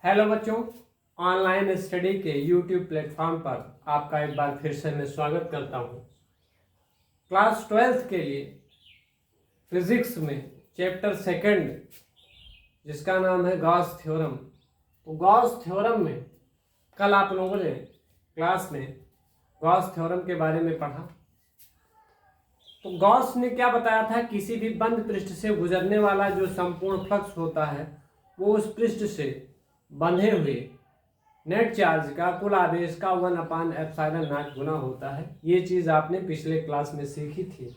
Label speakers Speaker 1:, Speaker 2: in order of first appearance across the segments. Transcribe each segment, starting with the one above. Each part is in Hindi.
Speaker 1: हेलो बच्चों, ऑनलाइन स्टडी के यूट्यूब प्लेटफॉर्म पर आपका एक बार फिर से मैं स्वागत करता हूँ। क्लास 12th के लिए फिजिक्स में चैप्टर सेकंड जिसका नाम है गॉस थ्योरम। तो गॉस थ्योरम में कल आप लोगों ने क्लास में गॉस थ्योरम के बारे में पढ़ा। तो गॉस ने क्या बताया था, किसी भी बंद पृष्ठ से गुजरने वाला जो संपूर्ण फ्लक्स होता है वो उस पृष्ठ से बंधे हुए नेट चार्ज का कुल आवेश का 1/ε0 गुना होता है। ये चीज आपने पिछले क्लास में सीखी थी।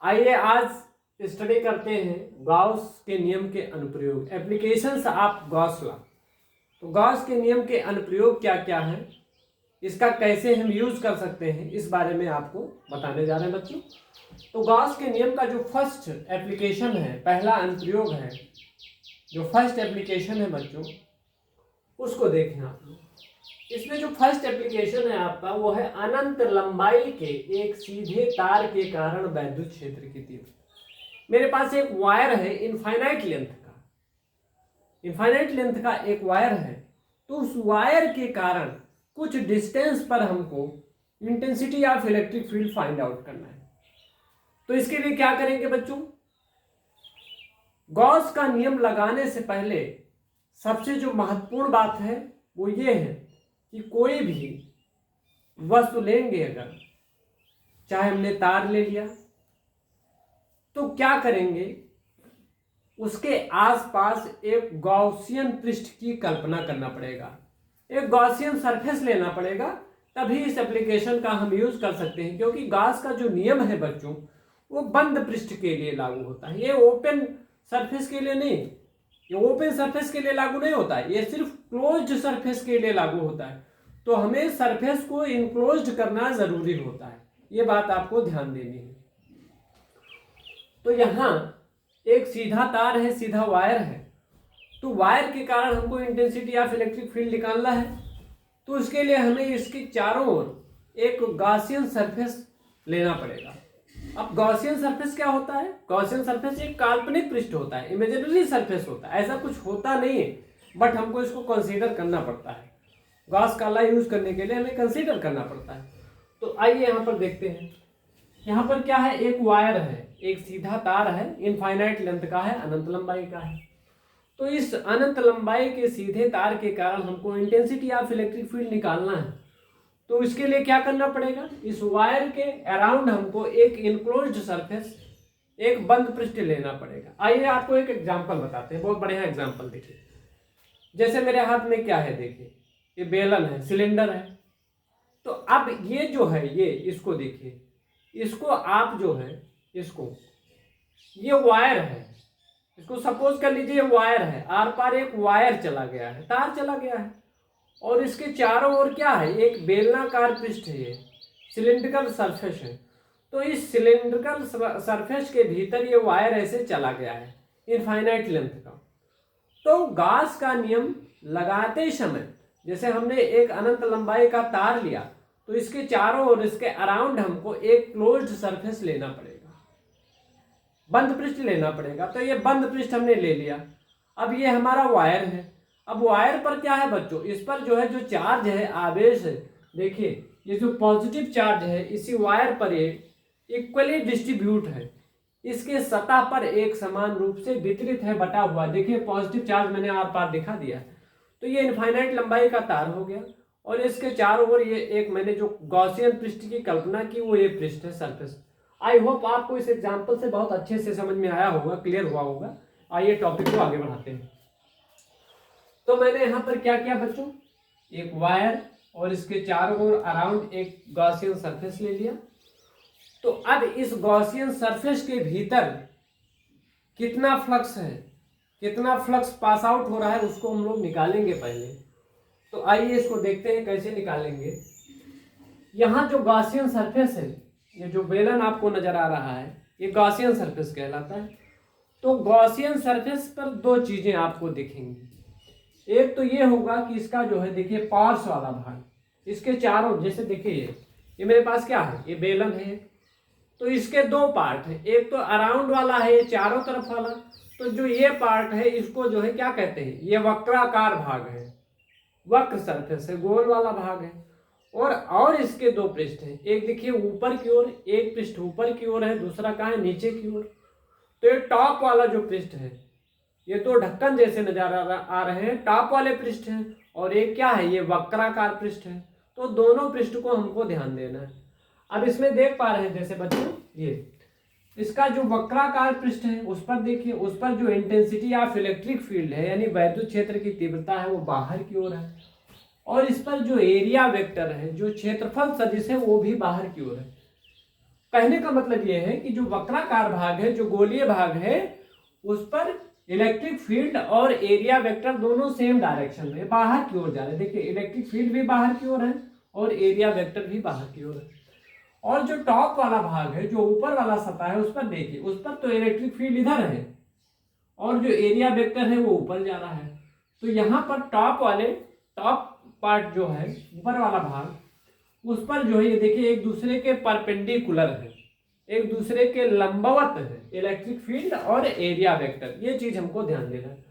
Speaker 1: आइए आज स्टडी करते हैं गॉस के नियम के अनुप्रयोग, एप्लीकेशंस ऑफ गॉस लॉ। तो गॉस के नियम के अनुप्रयोग क्या क्या है, इसका कैसे हम यूज कर सकते हैं, इस बारे में आपको बताने जा रहे हैं बच्चों। तो गॉस के नियम का जो फर्स्ट एप्लीकेशन है, पहला अनुप्रयोग है, जो फर्स्ट एप्लीकेशन है बच्चों, उसको देखें आप लोग। इसमें जो फर्स्ट एप्लीकेशन है आपका वो है अनंत लंबाई के एक सीधे तार के कारण वैद्युत क्षेत्र की तीव्रता। मेरे पास एक वायर है इनफाइनाइट लेंथ का एक वायर है। तो उस वायर के कारण कुछ डिस्टेंस पर हमको intensity of electric field find out करना है। तो इसके लिए क्या करेंगे बच्चों, गॉस का नियम लगाने से पहले सबसे जो महत्वपूर्ण बात है वो ये है कि कोई भी वस्तु लेंगे, अगर चाहे हमने तार ले लिया, तो क्या करेंगे, उसके आसपास एक गॉसियन पृष्ठ की कल्पना करना पड़ेगा, एक गॉसियन सरफेस लेना पड़ेगा, तभी इस एप्लीकेशन का हम यूज कर सकते हैं। क्योंकि गॉस का जो नियम है बच्चों वो बंद पृष्ठ के लिए लागू होता है, ये ओपन सरफेस के लिए नहीं, ये ओपन सरफेस के लिए लागू नहीं होता है, ये सिर्फ क्लोज्ड सरफेस के लिए लागू होता है। तो हमें सरफेस को इनक्लोज्ड करना जरूरी होता है, ये बात आपको ध्यान देनी है। तो यहाँ एक सीधा तार है, सीधा वायर है, तो वायर के कारण हमको इंटेंसिटी ऑफ इलेक्ट्रिक फील्ड निकालना है। तो उसके लिए हमें इसके चारों ओर एक गॉसियन सरफेस लेना पड़ेगा। अब गॉसियन सरफेस क्या होता है, गॉसियन सरफेस एक काल्पनिक पृष्ठ होता है, इमेजिनरी सरफेस होता है, ऐसा कुछ होता नहीं है, बट हमको इसको कंसीडर करना पड़ता है। गॉस का लॉ यूज करने के लिए हमें कंसीडर करना पड़ता है। तो आइए यहाँ पर देखते हैं, यहाँ पर क्या है, एक वायर है, एक सीधा तार है, इनफाइनाइट लेंथ का है, अनंत लंबाई का है। तो इस अनंत लंबाई के सीधे तार के कारण हमको इंटेंसिटी ऑफ इलेक्ट्रिक फील्ड निकालना है। तो इसके लिए क्या करना पड़ेगा, इस वायर के अराउंड हमको एक इनक्लोज्ड सरफेस, एक बंद पृष्ठ लेना पड़ेगा। आइए आपको एक एग्जांपल बताते हैं, बहुत बढ़िया एग्जांपल। देखिए, जैसे मेरे हाथ में क्या है, देखिए ये बेलन है, सिलेंडर है। तो अब ये जो है, ये इसको देखिए, इसको आप जो है, इसको, ये वायर है, इसको सपोज कर लीजिए ये वायर है, आर पार एक वायर चला गया है, तार चला गया है, और इसके चारों ओर क्या है, एक बेलनाकार पृष्ठ है, ये सिलिंड्रिकल सरफेस है। तो इस सिलिंड्रिकल सरफेस के भीतर ये वायर ऐसे चला गया है इनफाइनाइट लेंथ का। तो गॉस का नियम लगाते समय, जैसे हमने एक अनंत लंबाई का तार लिया, तो इसके चारों ओर, इसके अराउंड हमको एक क्लोज्ड सरफेस लेना पड़ेगा, बंद पृष्ठ लेना पड़ेगा। तो ये बंद पृष्ठ हमने ले लिया। अब ये हमारा वायर है। अब वायर पर क्या है बच्चों, इस पर जो है, जो चार्ज है, आवेश है, देखिए ये जो पॉजिटिव चार्ज है इसी वायर पर ये इक्वली डिस्ट्रीब्यूट है, इसके सतह पर एक समान रूप से वितरित है, बटा हुआ। देखिए पॉजिटिव चार्ज मैंने आर पार दिखा दिया। तो ये इनफाइनाइट लंबाई का तार हो गया, और इसके चारों ओर ये एक मैंने जो गॉसियन पृष्ठ की कल्पना की, वो ये पृष्ठ है, सरफेस। आई होप आपको इस एग्जाम्पल से बहुत अच्छे से समझ में आया होगा, क्लियर हुआ होगा। आइए टॉपिक को आगे बढ़ाते हैं। तो मैंने यहाँ पर क्या किया बच्चों, एक वायर और इसके चारों ओर अराउंड एक गॉसियन सरफेस ले लिया। तो अब इस गॉसियन सरफेस के भीतर कितना फ्लक्स है, कितना फ्लक्स पास आउट हो रहा है, उसको हम लोग निकालेंगे पहले। तो आइए इसको देखते हैं कैसे निकालेंगे। यहाँ जो गॉसियन सरफेस है, ये जो बेलन आपको नजर आ रहा है, ये गॉसियन सरफेस कहलाता है। तो गॉसियन सरफेस पर दो चीजें आपको दिखेंगी। एक तो ये होगा कि इसका जो है, देखिए पार्श्व वाला भाग, इसके चारों, जैसे देखिए ये मेरे पास क्या है, ये बेलन है, तो इसके दो पार्ट है, एक तो अराउंड वाला है, ये चारों तरफ वाला, तो जो ये पार्ट है इसको जो है क्या कहते हैं, ये वक्राकार भाग है, वक्र सरफेस है, गोल वाला भाग है। और इसके दो पृष्ठ हैं, एक देखिए ऊपर की ओर, एक पृष्ठ ऊपर की ओर है, दूसरा कहाँ है, नीचे की ओर। तो ये टॉप वाला जो पृष्ठ है, ये तो ढक्कन जैसे नजर आ रहे हैं, टॉप वाले पृष्ठ हैं, और एक क्या है, ये वक्राकार पृष्ठ है। तो दोनों पृष्ठ को हमको ध्यान देना है। अब इसमें देख पा रहे हैं जैसे बच्चों, ये इसका जो वक्राकार पृष्ठ है उस पर देखिए, उस पर जो इंटेंसिटी ऑफ इलेक्ट्रिक फील्ड है यानी वैद्युत क्षेत्र की तीव्रता है वो बाहर की ओर है, और इस पर जो एरिया वेक्टर है, जो क्षेत्रफल सदिश है, वो भी बाहर की ओर है। कहने का मतलब ये है कि जो वक्राकार भाग है, जो गोलीय भाग है, उस पर इलेक्ट्रिक फील्ड और एरिया वेक्टर दोनों सेम डायरेक्शन में बाहर की ओर जा रहे हैं। देखिए इलेक्ट्रिक फील्ड भी बाहर की ओर है और एरिया वेक्टर भी बाहर की ओर है। और जो टॉप वाला भाग है, जो ऊपर वाला सतह है, उस पर देखिए, उस पर तो इलेक्ट्रिक फील्ड इधर है और जो एरिया वेक्टर है वो ऊपर जा रहा है। तो यहाँ पर टॉप पार्ट जो है, ऊपर वाला भाग, उस पर जो है ये देखिए एक दूसरे के परपेंडिकुलर है, एक दूसरे के लंबवत है इलेक्ट्रिक फील्ड और एरिया वेक्टर। ये चीज हमको ध्यान देना है।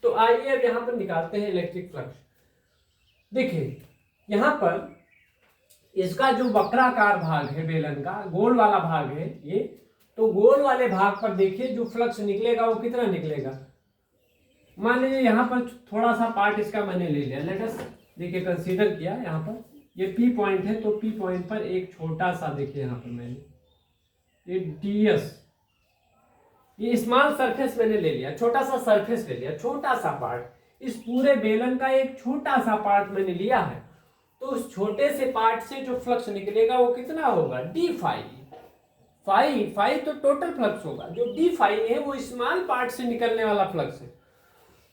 Speaker 1: तो आइए अब यहाँ पर निकालते हैं इलेक्ट्रिक फ्लक्स। देखिए यहाँ पर इसका जो वक्राकार भाग है बेलन का, गोल वाला भाग है ये, तो गोल वाले भाग पर देखिए जो फ्लक्स निकलेगा वो कितना निकलेगा। मान लीजिए यहाँ पर थोड़ा सा पार्ट इसका मैंने ले लिया, लेट अस देखिए कंसीडर किया, यहाँ पर ये पी पॉइंट है, तो पी पॉइंट पर एक छोटा सा देखिए यहाँ पर मैंने ये डीएस, ये स्मॉल सरफेस मैंने ले लिया, छोटा सा सरफेस ले लिया, छोटा सा पार्ट, इस पूरे बेलन का एक छोटा सा पार्ट मैंने लिया है। तो उस छोटे से पार्ट से जो फ्लक्स निकलेगा वो कितना होगा, डी फाई। फाई तो टोटल फ्लक्स होगा, जो डी फाई है वो स्मॉल पार्ट से निकलने वाला फ्लक्स है।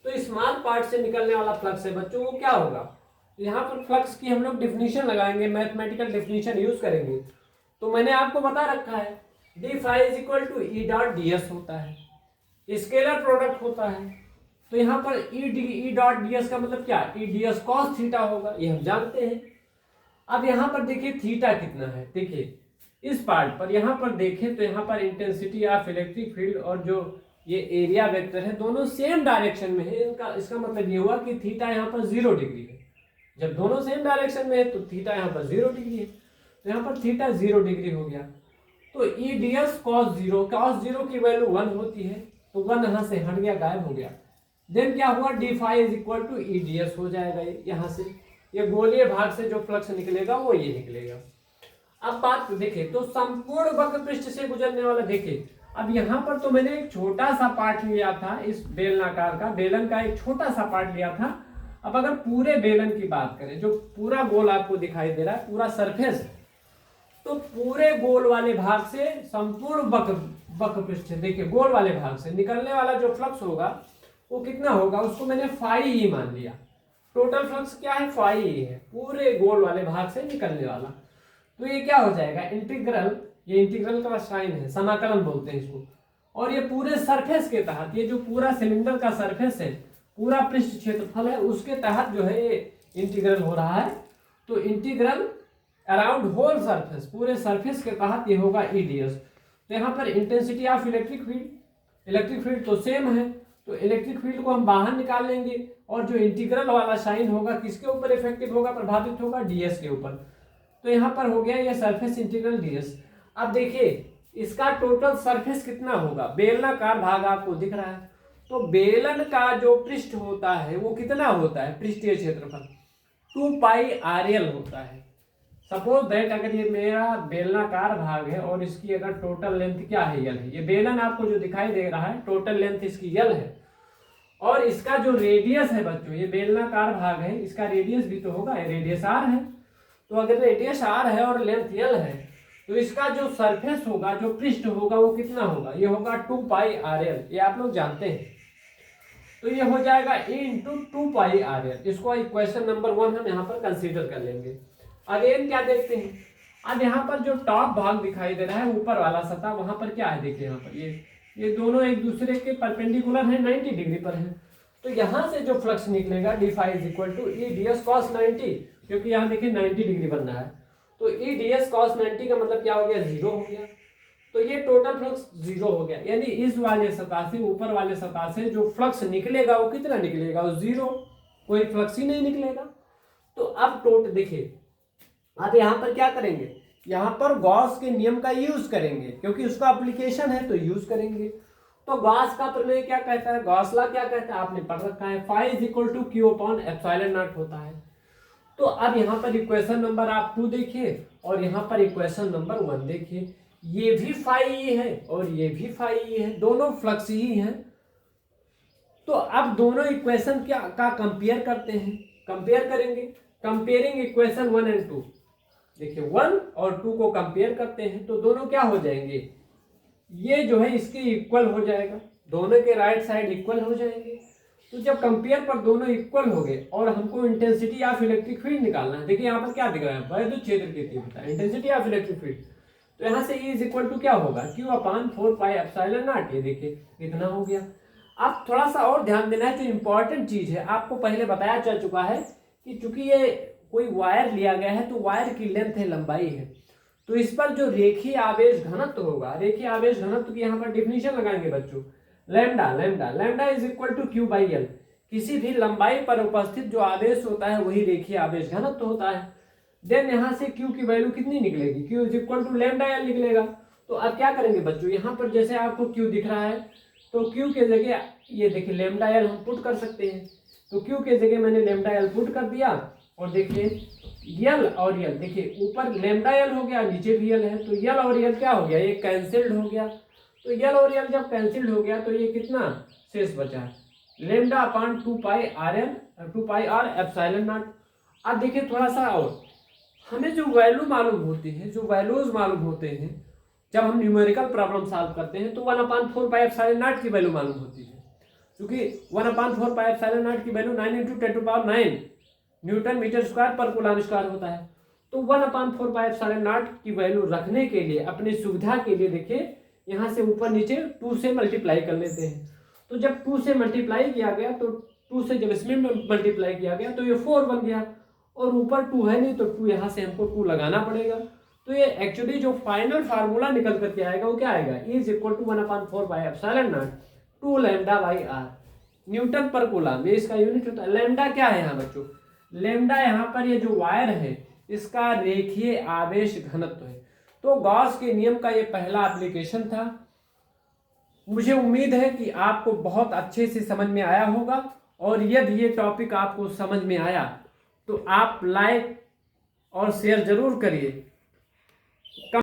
Speaker 1: तो स्मॉल पार्ट से निकलने वाला फ्लक्स है बच्चों, वो क्या होगा, यहाँ पर फ्लक्स की हम लोग डिफिनीशन लगाएंगे, मैथमेटिकल डिफिनीशन यूज करेंगे। तो मैंने आपको बता रखा है D phi is equal to E dot D S होता है, स्केलर प्रोडक्ट होता है। तो यहाँ पर ई डॉट डी एस का मतलब क्या, ई डी एस कॉस थीटा होगा, ये हम जानते हैं। अब यहाँ पर देखिए थीटा कितना है, देखिए इस पार्ट पर यहाँ पर देखें तो यहाँ पर इंटेंसिटी ऑफ इलेक्ट्रिक फील्ड और जो ये एरिया वेक्टर है दोनों सेम डायरेक्शन में है। इसका मतलब ये हुआ कि थीटा यहाँ पर 0 डिग्री है। जब दोनों सेम डायरेक्शन में है तो थीटा यहाँ पर 0 डिग्री है, तो यहाँ पर थीटा 0 डिग्री हो गया। तो ई डी एस कॉस 0 की वैल्यू 1 होती है, तो 1 यहाँ से हट गया, गायब हो गया। देन क्या हुआ, D phi is equal to E D S हो जाएगा। यहाँ से ये गोलीय भाग से जो फ्लक्स निकलेगा वो ये निकलेगा। अब बात देखिए, तो संपूर्ण वक्र पृष्ठ से गुजरने वाला, देखिए अब यहाँ पर तो मैंने एक छोटा सा पार्ट लिया था, इस बेलनाकार का, बेलन का एक छोटा सा पार्ट लिया था। अब अगर पूरे बेलन की बात करें, जो पूरा गोल आपको दिखाई दे रहा है, पूरा सरफेस, तो पूरे गोल वाले भाग से संपूर्ण वक्र पृष्ठ, देखिए गोल वाले भाग से निकलने वाला जो फ्लक्स होगा वो कितना होगा, उसको मैंने फाई ही मान लिया। टोटल फ्लक्स क्या है, फाई ही है, पूरे गोल वाले भाग से निकलने वाला। तो ये क्या हो जाएगा, इंटीग्रल, ये इंटीग्रल का साइन है, समाकलन बोलते हैं इसको। और ये पूरे सरफेस के तहत, ये जो पूरा सिलेंडर का सरफेस है, पूरा पृष्ठ क्षेत्रफल है, उसके तहत जो है ये इंटीग्रल हो रहा है। तो इंटीग्रल अराउंड होल सरफेस, पूरे सरफेस के तहत ये होगा ई डी एस। तो यहाँ पर इंटेंसिटी ऑफ इलेक्ट्रिक फील्ड तो सेम है, तो इलेक्ट्रिक फील्ड को हम बाहर निकाल लेंगे, और जो इंटीग्रल वाला साइन होगा किसके ऊपर इफेक्टिव होगा, प्रभावित होगा, डीएस के ऊपर। तो यहाँ पर हो गया ये सरफेस इंटीग्रल डीएस। अब देखिए इसका टोटल सरफेस कितना होगा, बेलनाकार भाग आपको दिख रहा है, तो बेलन का जो पृष्ठ होता है वो कितना होता है, पृष्ठीय क्षेत्रफल 2 पाई RL होता है। सपोज दैट अगर ये मेरा बेलनाकार भाग है और इसकी अगर टोटल लेंथ क्या है, यल है, ये बेलन आपको जो दिखाई दे रहा है टोटल लेंथ इसकी यल है, और इसका जो रेडियस है बच्चों, ये बेलनाकार भाग है, इसका रेडियस भी तो होगा, रेडियस r है। तो अगर रेडियस r है और लेंथ यल है, तो इसका जो सरफेस होगा, जो पृष्ठ होगा, वो कितना होगा, ये होगा 2 पाई RL, ये आप लोग जानते हैं। तो ये हो जाएगा E इंटू 2 पाई RL। इसको इक्वेशन नंबर 1 हम यहाँ पर कंसीडर कर लेंगे। अगेन क्या देखते हैं, अब यहाँ पर जो टॉप भाग दिखाई दे रहा है, ऊपर वाला सतह, वहां पर क्या है, देखिए यहाँ पर ये दोनों एक दूसरे के परपेंडिकुलर है, 90 डिग्री पर है। तो यहाँ से जो फ्लक्स निकलेगा D phi is equal to E D S cos 90, क्योंकि यहाँ देखिए 90 डिग्री बनना है, तो ई डी एस कॉस 90 का मतलब क्या हो गया, 0 हो गया। तो ये टोटल फ्लक्स 0 हो गया, यानी इस वाले सतह से, ऊपर वाले सतह से जो फ्लक्स निकलेगा वो कितना निकलेगा, वो 0, कोई फ्लक्स ही नहीं निकलेगा। तो अब देखिए अब यहाँ पर क्या करेंगे, यहाँ पर गॉस के नियम का यूज करेंगे, क्योंकि उसका एप्लीकेशन है तो यूज करेंगे। तो गॉस का प्रमेय क्या कहता है, गॉस लॉ क्या कहता है, आपने पढ़ रखा है, phi is equal to Q upon epsilon naught होता है। तो अब यहाँ पर इक्वेशन नंबर आप 2 देखिए और यहाँ पर इक्वेशन नंबर 1 देखिए, ये भी फाई है और ये भी फाई है, दोनों फ्लक्स ही हैं। तो अब दोनों इक्वेशन क्या का कंपेयर करते हैं, कंपेयर करेंगे, कंपेयरिंग इक्वेशन 1 एंड 2, देखिए 1 और 2 को कंपेयर करते हैं तो दोनों क्या हो जाएंगे, ये जो है इसके इक्वल हो जाएगा, दोनों के राइट साइड इक्वल हो जाएंगे। तो जब कंपेयर पर दोनों इक्वल हो गए और हमको इंटेंसिटी ऑफ इलेक्ट्रिक फील्ड निकालना है, देखिए यहाँ पर क्या दिख रहा है, वैद्युत क्षेत्र की तीव्रता, इंटेंसिटी ऑफ इलेक्ट्रिक फील्ड, तो यहाँ से E इज इक्वल टू क्या होगा, Q upon 4 pi epsilon not, ये देखिए इतना हो गया। अब थोड़ा सा और ध्यान देना है, जो इंपॉर्टेंट चीज है आपको पहले बताया जा चुका है कि चूंकि ये कोई वायर लिया गया है तो वायर की लेंथ है, लंबाई है, तो इस पर जो रेखीय आवेश घनत्व होगा, रेखीय आवेश घनत्व की यहाँ पर डिफिनीशन लगाएंगे बच्चों, lambda lambda lambda is equal to Q by L, किसी भी लंबाई पर उपस्थित जो आवेश होता है वही रेखीय आवेश घनत्व होता है। देन यहाँ से क्यू की वैल्यू कितनी निकलेगी, Q is equal to lambda L निकलेगा। तो अब क्या करेंगे बच्चों, यहाँ पर जैसे आपको क्यू दिख रहा है तो क्यू के जगह ये देखिए लैम्डा एल हम पुट कर सकते हैं, तो क्यू के जगह मैंने लैम्डा एल पुट कर दिया और देखिए यल और यल, देखिए ऊपर लैम्डा एल हो गया, नीचे भी यल है, तो यल और यल क्या हो गया, ये कैंसिल्ड हो गया। तो यल और यल जब कैंसिल्ड हो गया तो ये कितना शेष बचा, lambda upon 2 pi R L, 2 pi R epsilon naught. अब देखिए थोड़ा सा और, हमें जो वैल्यू मालूम होती है, जो वैल्यूज मालूम होते हैं जब हम न्यूमेरिकल प्रॉब्लम सॉल्व करते हैं, तो 1/4 पाई एप्सिलॉन नॉट की वैल्यू मालूम होती है, क्योंकि 1/4 पाई एप्सिलॉन नॉट की वैल्यू 9 × 10⁹ न्यूटन मीटर स्क्वायर पर कूलम स्क्वायर होता है। तो 1/4 पाई एप्सिलॉन नॉट की वैल्यू रखने के लिए, अपनी सुविधा के लिए, देखिए यहाँ से ऊपर नीचे 2 से मल्टीप्लाई कर लेते हैं। तो जब 2 से मल्टीप्लाई किया गया तो 2 से जब इसमें मल्टीप्लाई किया गया तो ये 4 बन गया, और ऊपर 2 है नहीं तो 2 यहाँ से हमको 2 लगाना पड़ेगा। तो ये एक्चुअली जो फाइनल फार्मूला निकल करके आएगा वो क्या आएगा, E is equal to 1/4 pi epsilon naught 2 lambda by R, newton per coulomb, ये इसका यूनिट होता है। लैम्डा क्या है यहाँ बच्चों, लैम्डा यहाँ पर ये जो वायर है इसका रेखीय आवेश घनत्व है। तो गॉस के नियम का ये पहला एप्लीकेशन था। मुझे उम्मीद है कि आपको बहुत अच्छे से समझ में आया होगा, और यदि ये टॉपिक आपको समझ में आया तो आप लाइक और शेयर जरूर करिए।